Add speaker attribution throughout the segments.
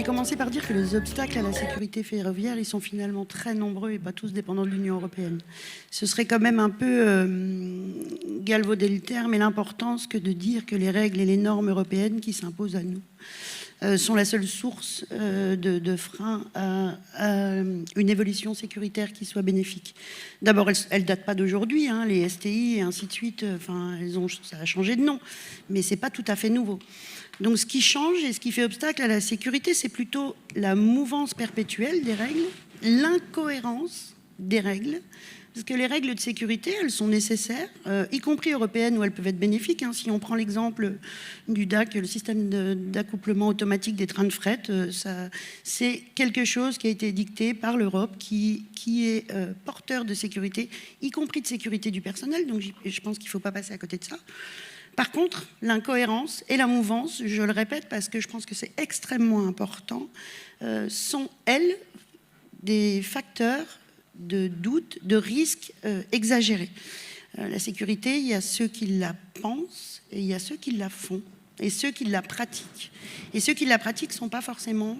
Speaker 1: J'ai commencé par dire que les obstacles à la sécurité ferroviaire, ils sont finalement très nombreux et pas tous dépendants de l'Union européenne. Ce serait quand même un peu galvauder le terme et l'importance que de dire que les règles et les normes européennes qui s'imposent à nous sont la seule source de frein à une évolution sécuritaire qui soit bénéfique. D'abord, elles ne datent pas d'aujourd'hui, hein, les STI et ainsi de suite, ça a changé de nom, mais ce n'est pas tout à fait nouveau. Donc ce qui change et ce qui fait obstacle à la sécurité, c'est plutôt la mouvance perpétuelle des règles, l'incohérence des règles, parce que les règles de sécurité, elles sont nécessaires, y compris européennes, où elles peuvent être bénéfiques. Hein. Si on prend l'exemple du DAC, le système d'accouplement automatique des trains de fret, c'est quelque chose qui a été dicté par l'Europe, qui est porteur de sécurité, y compris de sécurité du personnel. Donc je pense qu'il ne faut pas passer à côté de ça. Par contre, l'incohérence et la mouvance, je le répète parce que je pense que c'est extrêmement important, sont, elles, des facteurs de doute, de risque exagérés. La sécurité, il y a ceux qui la pensent et il y a ceux qui la font et ceux qui la pratiquent. Et ceux qui la pratiquent ne sont pas forcément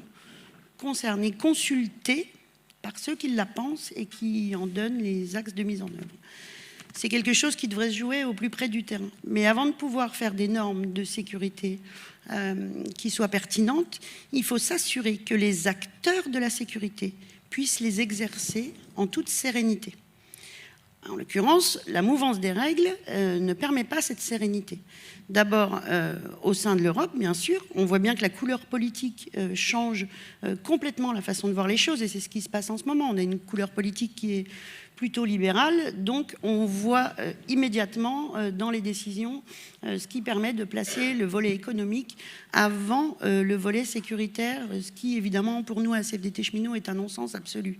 Speaker 1: concernés, consultés par ceux qui la pensent et qui en donnent les axes de mise en œuvre. C'est quelque chose qui devrait se jouer au plus près du terrain. Mais avant de pouvoir faire des normes de sécurité qui soient pertinentes, il faut s'assurer que les acteurs de la sécurité puissent les exercer en toute sérénité. En l'occurrence, la mouvance des règles ne permet pas cette sérénité. D'abord, au sein de l'Europe, bien sûr, on voit bien que la couleur politique change complètement la façon de voir les choses, et c'est ce qui se passe en ce moment. On a une couleur politique qui est plutôt libérale, donc on voit immédiatement dans les décisions ce qui permet de placer le volet économique avant le volet sécuritaire, ce qui, évidemment, pour nous, à CFDT Cheminot, est un non-sens absolu.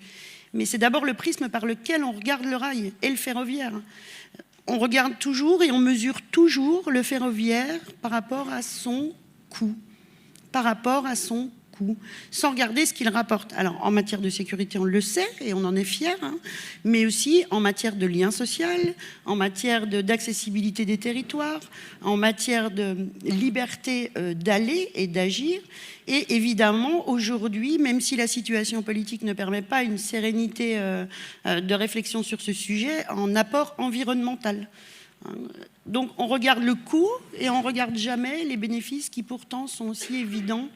Speaker 1: Mais c'est d'abord le prisme par lequel on regarde le rail et le ferroviaire. On regarde toujours et on mesure toujours le ferroviaire par rapport à son coût, sans regarder ce qu'il rapporte. Alors, en matière de sécurité, on le sait et on en est fiers, hein, mais aussi en matière de lien social, en matière d'accessibilité des territoires, en matière de liberté d'aller et d'agir. Et évidemment, aujourd'hui, même si la situation politique ne permet pas une sérénité de réflexion sur ce sujet, en apport environnemental. Donc, on regarde le coût et on ne regarde jamais les bénéfices qui pourtant sont aussi évidents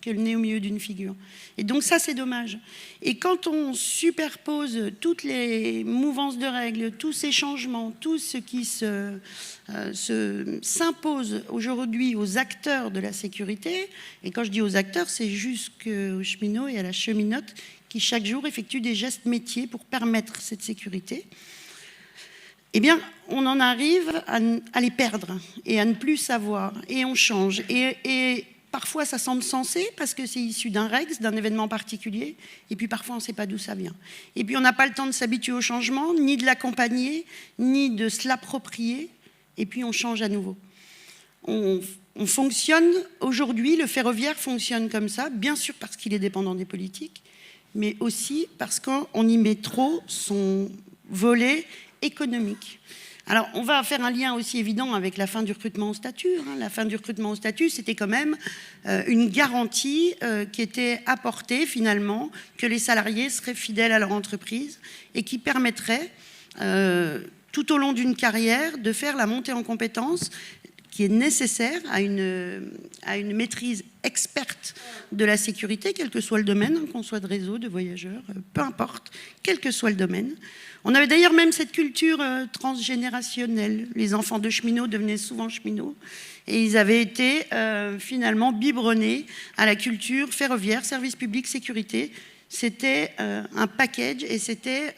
Speaker 1: que le nez au milieu d'une figure. Et donc ça, c'est dommage. Et quand on superpose toutes les mouvances de règles, tous ces changements, tout ce qui s'impose aujourd'hui aux acteurs de la sécurité, et quand je dis aux acteurs, c'est jusqu'aux cheminots et à la cheminote qui chaque jour effectuent des gestes métiers pour permettre cette sécurité, eh bien, on en arrive à les perdre et à ne plus savoir. Et on change. Et parfois, ça semble sensé parce que c'est issu d'un Rex, d'un événement particulier. Et puis parfois, on ne sait pas d'où ça vient. Et puis, on n'a pas le temps de s'habituer au changement, ni de l'accompagner, ni de se l'approprier. Et puis, on change à nouveau. On fonctionne, aujourd'hui, le ferroviaire fonctionne comme ça, bien sûr parce qu'il est dépendant des politiques, mais aussi parce qu'on y met trop son volet économique. Alors, on va faire un lien aussi évident avec la fin du recrutement au statut. La fin du recrutement au statut, c'était quand même une garantie qui était apportée finalement que les salariés seraient fidèles à leur entreprise et qui permettrait tout au long d'une carrière de faire la montée en compétences qui est nécessaire à une maîtrise experte de la sécurité, quel que soit le domaine, qu'on soit de réseau, de voyageurs, peu importe, quel que soit le domaine. On avait d'ailleurs même cette culture transgénérationnelle. Les enfants de cheminots devenaient souvent cheminots et ils avaient été finalement biberonnés à la culture ferroviaire, service public, sécurité. C'était un package et c'était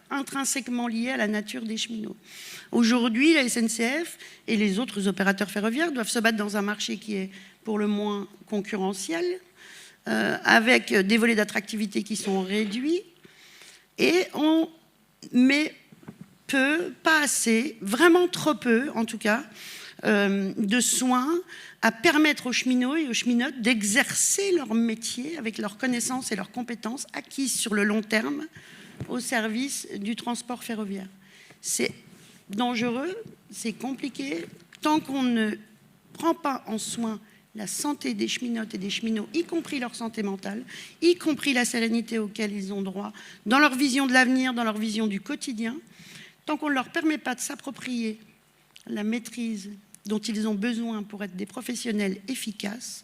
Speaker 1: intrinsèquement lié à la nature des cheminots. Aujourd'hui, la SNCF et les autres opérateurs ferroviaires doivent se battre dans un marché qui est pour le moins concurrentiel, avec des volets d'attractivité qui sont réduits, et on met peu, pas assez, vraiment trop peu en tout cas, de soins à permettre aux cheminots et aux cheminotes d'exercer leur métier avec leurs connaissances et leurs compétences acquises sur le long terme au service du transport ferroviaire. C'est dangereux, c'est compliqué, tant qu'on ne prend pas en soin la santé des cheminotes et des cheminots, y compris leur santé mentale, y compris la sérénité auquel ils ont droit, dans leur vision de l'avenir, dans leur vision du quotidien, tant qu'on ne leur permet pas de s'approprier la maîtrise dont ils ont besoin pour être des professionnels efficaces,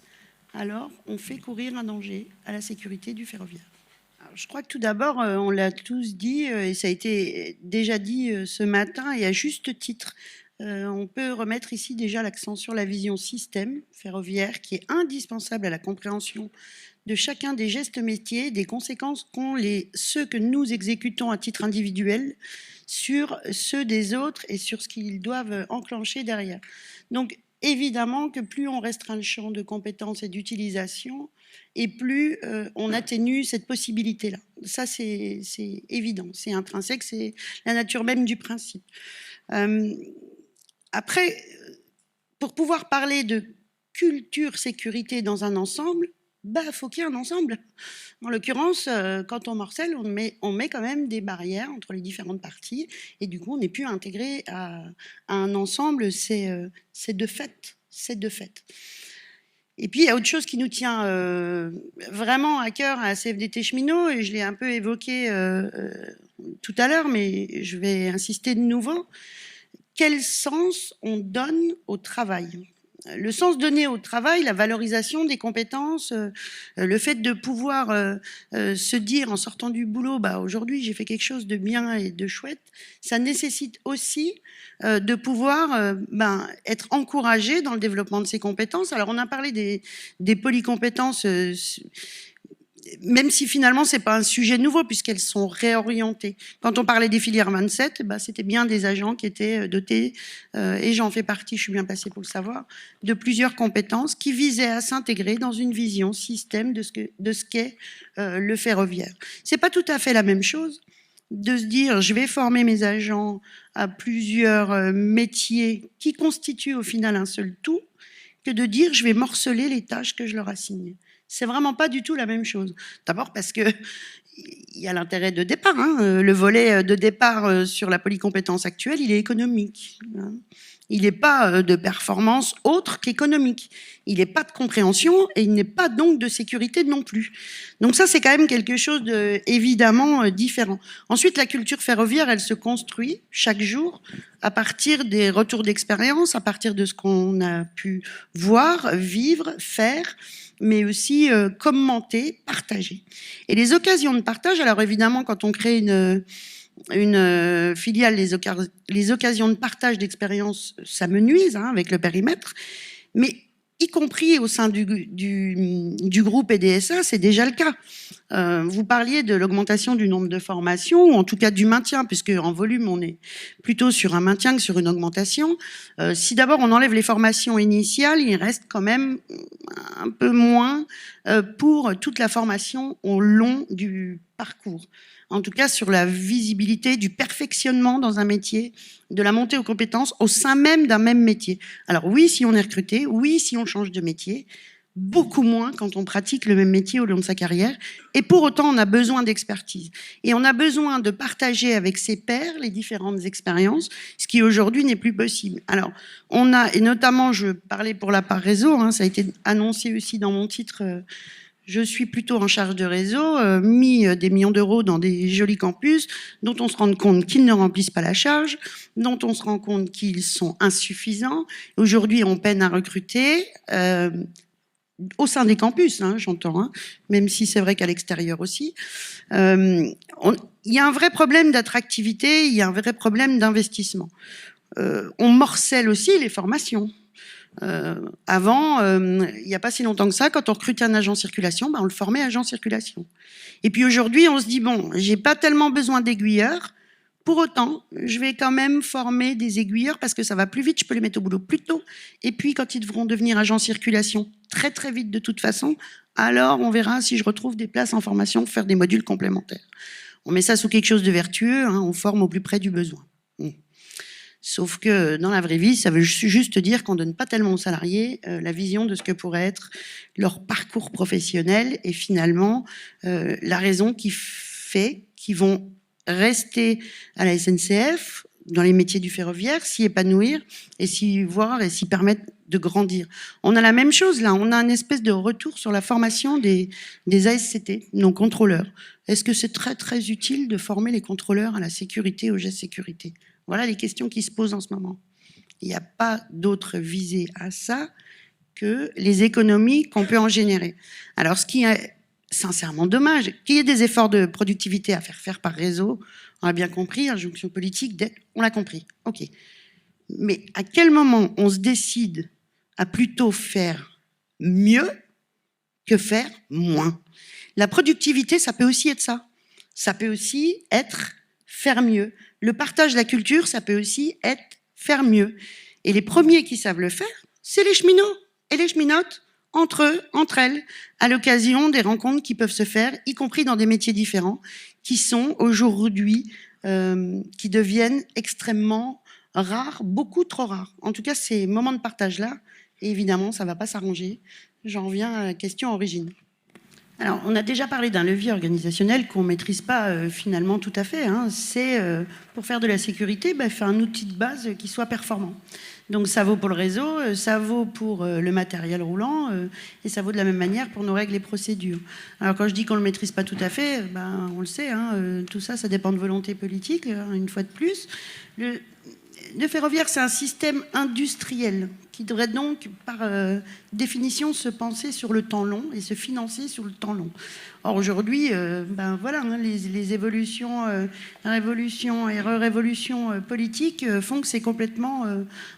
Speaker 1: alors on fait courir un danger à la sécurité du ferroviaire. Alors, je crois que tout d'abord, on l'a tous dit, et ça a été déjà dit ce matin, et à juste titre, on peut remettre ici déjà l'accent sur la vision système ferroviaire qui est indispensable à la compréhension de chacun des gestes métiers, des conséquences qu'ont ceux que nous exécutons à titre individuel sur ceux des autres et sur ce qu'ils doivent enclencher derrière. Donc évidemment que plus on restreint le champ de compétences et d'utilisation, et plus on atténue cette possibilité-là. Ça, c'est évident, c'est intrinsèque, c'est la nature même du principe. Après, pour pouvoir parler de culture sécurité dans un ensemble, faut qu'il y ait un ensemble. En l'occurrence, quand on morcelle, on met quand même des barrières entre les différentes parties, et du coup, on n'est plus intégré à un ensemble, c'est de fait. C'est de fait. Et puis, il y a autre chose qui nous tient vraiment à cœur à CFDT Cheminots, et je l'ai un peu évoqué tout à l'heure, mais je vais insister de nouveau. Quel sens on donne au travail ? Le sens donné au travail, la valorisation des compétences, le fait de pouvoir se dire en sortant du boulot, aujourd'hui j'ai fait quelque chose de bien et de chouette, ça nécessite aussi de pouvoir être encouragé dans le développement de ses compétences. Alors on a parlé des polycompétences, même si finalement c'est pas un sujet nouveau puisqu'elles sont réorientées. Quand on parlait des filières 27, c'était bien des agents qui étaient dotés, et j'en fais partie, je suis bien placée pour le savoir, de plusieurs compétences qui visaient à s'intégrer dans une vision système de ce qu'est le ferroviaire. C'est pas tout à fait la même chose de se dire je vais former mes agents à plusieurs métiers qui constituent au final un seul tout, que de dire je vais morceler les tâches que je leur assigne. C'est vraiment pas du tout la même chose. D'abord parce que il y a l'intérêt de départ. Le volet de départ sur la polycompétence actuelle, il est économique. Il n'est pas de performance autre qu'économique. Il n'est pas de compréhension et il n'est pas donc de sécurité non plus. Donc ça, c'est quand même quelque chose d'évidemment différent. Ensuite, la culture ferroviaire, elle se construit chaque jour à partir des retours d'expérience, à partir de ce qu'on a pu voir, vivre, faire, mais aussi commenter, partager. Et les occasions de partage, alors évidemment, quand on crée une filiale, les occasions de partage d'expérience s'amenuisent avec le périmètre, mais y compris au sein du groupe EDSA, c'est déjà le cas. Vous parliez de l'augmentation du nombre de formations, ou en tout cas du maintien, puisque en volume, on est plutôt sur un maintien que sur une augmentation. Si d'abord on enlève les formations initiales, il reste quand même un peu moins pour toute la formation au long du parcours. En tout cas sur la visibilité du perfectionnement dans un métier, de la montée aux compétences au sein même d'un même métier. Alors oui, si on est recruté, oui, si on change de métier, beaucoup moins quand on pratique le même métier au long de sa carrière. Et pour autant, on a besoin d'expertise. Et on a besoin de partager avec ses pairs les différentes expériences, ce qui aujourd'hui n'est plus possible. Alors, on a, et notamment, je parlais pour la part réseau, ça a été annoncé aussi dans mon titre, je suis plutôt en charge de réseau, mis des millions d'euros dans des jolis campus dont on se rend compte qu'ils ne remplissent pas la charge, dont on se rend compte qu'ils sont insuffisants. Aujourd'hui, on peine à recruter au sein des campus, j'entends, même si c'est vrai qu'à l'extérieur aussi. Il y a un vrai problème d'attractivité, il y a un vrai problème d'investissement. On morcelle aussi les formations. Avant, il n'y a pas si longtemps que ça, quand on recrutait un agent circulation, on le formait agent circulation. Et puis aujourd'hui, on se dit, bon, j'ai pas tellement besoin d'aiguilleurs, pour autant, je vais quand même former des aiguilleurs parce que ça va plus vite, je peux les mettre au boulot plus tôt. Et puis, quand ils devront devenir agents circulation très très vite de toute façon, alors on verra si je retrouve des places en formation pour faire des modules complémentaires. On met ça sous quelque chose de vertueux, on forme au plus près du besoin. Sauf que dans la vraie vie, ça veut juste dire qu'on donne pas tellement aux salariés la vision de ce que pourrait être leur parcours professionnel et finalement la raison qui fait qu'ils vont rester à la SNCF dans les métiers du ferroviaire, s'y épanouir et s'y voir et s'y permettre de grandir. On a la même chose là, on a un espèce de retour sur la formation des ASCT, nos contrôleurs. Est-ce que c'est très très utile de former les contrôleurs à la sécurité, aux gestes sécurité? Voilà les questions qui se posent en ce moment. Il n'y a pas d'autre visée à ça que les économies qu'on peut en générer. Alors ce qui est sincèrement dommage, qu'il y ait des efforts de productivité à faire par réseau, on a bien compris, injonction politique, on l'a compris, ok. Mais à quel moment on se décide à plutôt faire mieux que faire moins? La productivité, ça peut aussi être ça. Ça peut aussi être faire mieux. Le partage de la culture, ça peut aussi être faire mieux. Et les premiers qui savent le faire, c'est les cheminots et les cheminotes, entre eux, entre elles, à l'occasion des rencontres qui peuvent se faire, y compris dans des métiers différents, qui sont aujourd'hui, qui deviennent extrêmement rares, beaucoup trop rares. En tout cas, ces moments de partage-là, et évidemment, ça ne va pas s'arranger. J'en reviens à la question origine. Alors, on a déjà parlé d'un levier organisationnel qu'on ne maîtrise pas finalement tout à fait. Hein. C'est, pour faire de la sécurité, faire un outil de base qui soit performant. Donc ça vaut pour le réseau, ça vaut pour le matériel roulant, et ça vaut de la même manière pour nos règles et procédures. Alors quand je dis qu'on ne le maîtrise pas tout à fait, on le sait, hein, tout ça, ça dépend de volonté politique, une fois de plus. Le ferroviaire, c'est un système industriel qui devrait donc, par définition, se penser sur le temps long et se financer sur le temps long. Or, aujourd'hui, voilà, hein, les évolutions, révolutions et révolutions politiques font que c'est complètement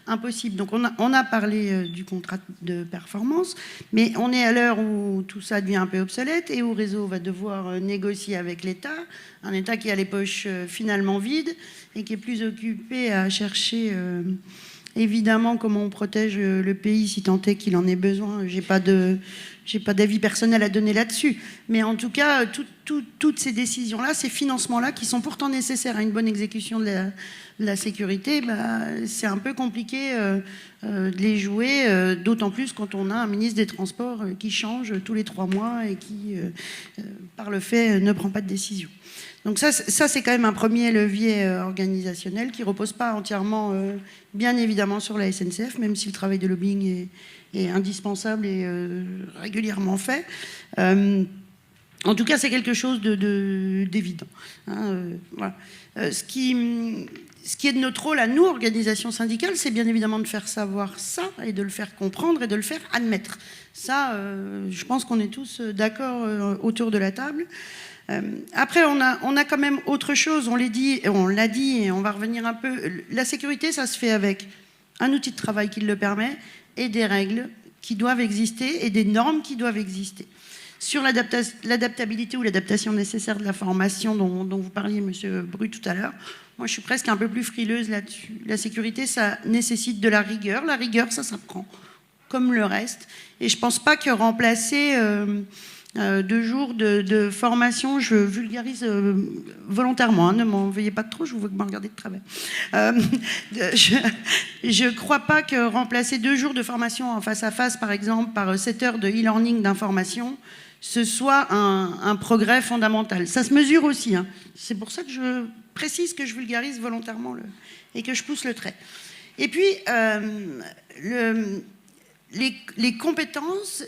Speaker 1: impossible. Donc, on a parlé du contrat de performance, mais on est à l'heure où tout ça devient un peu obsolète et où Réseau va devoir négocier avec l'État, un État qui a les poches finalement vides et qui est plus occupé à chercher évidemment comment on protège le pays si tant est qu'il en ait besoin. J'ai pas d'avis personnel à donner là-dessus. Mais en tout cas, toutes ces décisions-là, ces financements-là, qui sont pourtant nécessaires à une bonne exécution de la sécurité, c'est un peu compliqué de les jouer, d'autant plus quand on a un ministre des Transports qui change tous les 3 mois et qui, par le fait, ne prend pas de décision. Donc ça c'est quand même un premier levier organisationnel qui ne repose pas entièrement, bien évidemment, sur la SNCF, même si le travail de lobbying est indispensable et régulièrement fait. En tout cas, c'est quelque chose d'évident. Hein, voilà. Ce qui est de notre rôle à nous, organisation syndicale, c'est bien évidemment de faire savoir ça et de le faire comprendre et de le faire admettre. Ça, je pense qu'on est tous d'accord autour de la table. Après, on a quand même autre chose, on l'a dit et on va revenir un peu. La sécurité, ça se fait avec un outil de travail qui le permet et des règles qui doivent exister et des normes qui doivent exister. Sur l'adaptabilité ou l'adaptation nécessaire de la formation dont vous parliez, Monsieur Bru, tout à l'heure, moi je suis presque un peu plus frileuse là-dessus. La sécurité, ça nécessite de la rigueur. La rigueur, ça s'apprend, comme le reste. Et je ne pense pas que remplacer 2 jours de formation, je vulgarise volontairement, hein, ne m'en veuillez pas trop, je vous vois que me regarder de travers. Je ne crois pas que remplacer 2 jours de formation en face à face, par exemple, par 7 heures de e-learning d'information, ce soit un progrès fondamental. Ça se mesure aussi. Hein. C'est pour ça que je précise que je vulgarise volontairement et que je pousse le trait. Et puis, les compétences,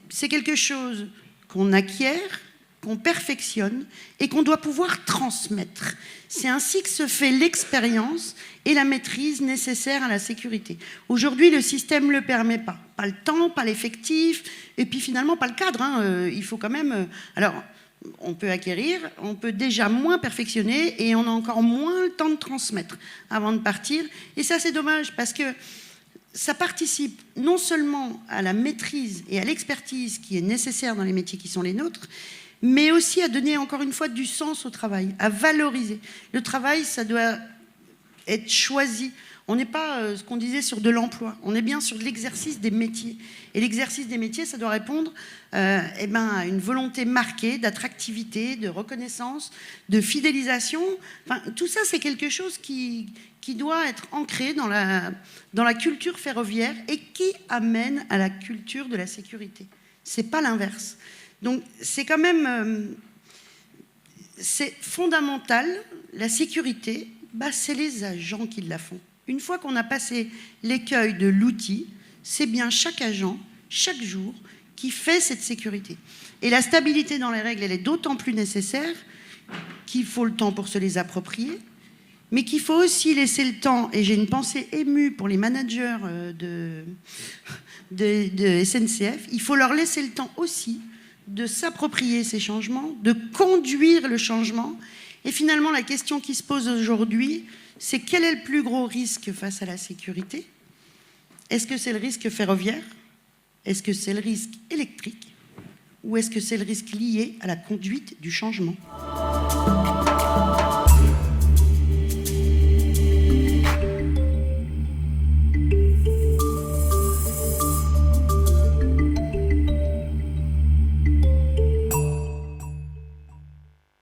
Speaker 1: c'est quelque chose qu'on acquiert, qu'on perfectionne et qu'on doit pouvoir transmettre. C'est ainsi que se fait l'expérience et la maîtrise nécessaires à la sécurité. Aujourd'hui, le système ne le permet pas. Pas le temps, pas l'effectif, et puis finalement pas le cadre. Hein. Il faut quand même... Alors, on peut acquérir, on peut déjà moins perfectionner et on a encore moins le temps de transmettre avant de partir. Et ça, c'est dommage parce que ça participe non seulement à la maîtrise et à l'expertise qui est nécessaire dans les métiers qui sont les nôtres, mais aussi à donner encore une fois du sens au travail, à valoriser. Le travail, ça doit être choisi. On n'est pas, ce qu'on disait, sur de l'emploi. On est bien sur de l'exercice des métiers. Et l'exercice des métiers, ça doit répondre à une volonté marquée d'attractivité, de reconnaissance, de fidélisation. Enfin, tout ça, c'est quelque chose qui doit être ancré dans la culture ferroviaire et qui amène à la culture de la sécurité. C'est pas l'inverse. Donc, c'est quand même... c'est fondamental, la sécurité, C'est les agents qui la font. Une fois qu'on a passé l'écueil de l'outil, c'est bien chaque agent, chaque jour, qui fait cette sécurité. Et la stabilité dans les règles, elle est d'autant plus nécessaire qu'il faut le temps pour se les approprier, mais qu'il faut aussi laisser le temps, et j'ai une pensée émue pour les managers de SNCF, il faut leur laisser le temps aussi de s'approprier ces changements, de conduire le changement. Et finalement, la question qui se pose aujourd'hui, c'est quel est le plus gros risque face à la sécurité? Est-ce que c'est le risque ferroviaire? Est-ce que c'est le risque électrique? Ou est-ce que c'est le risque lié à la conduite du changement?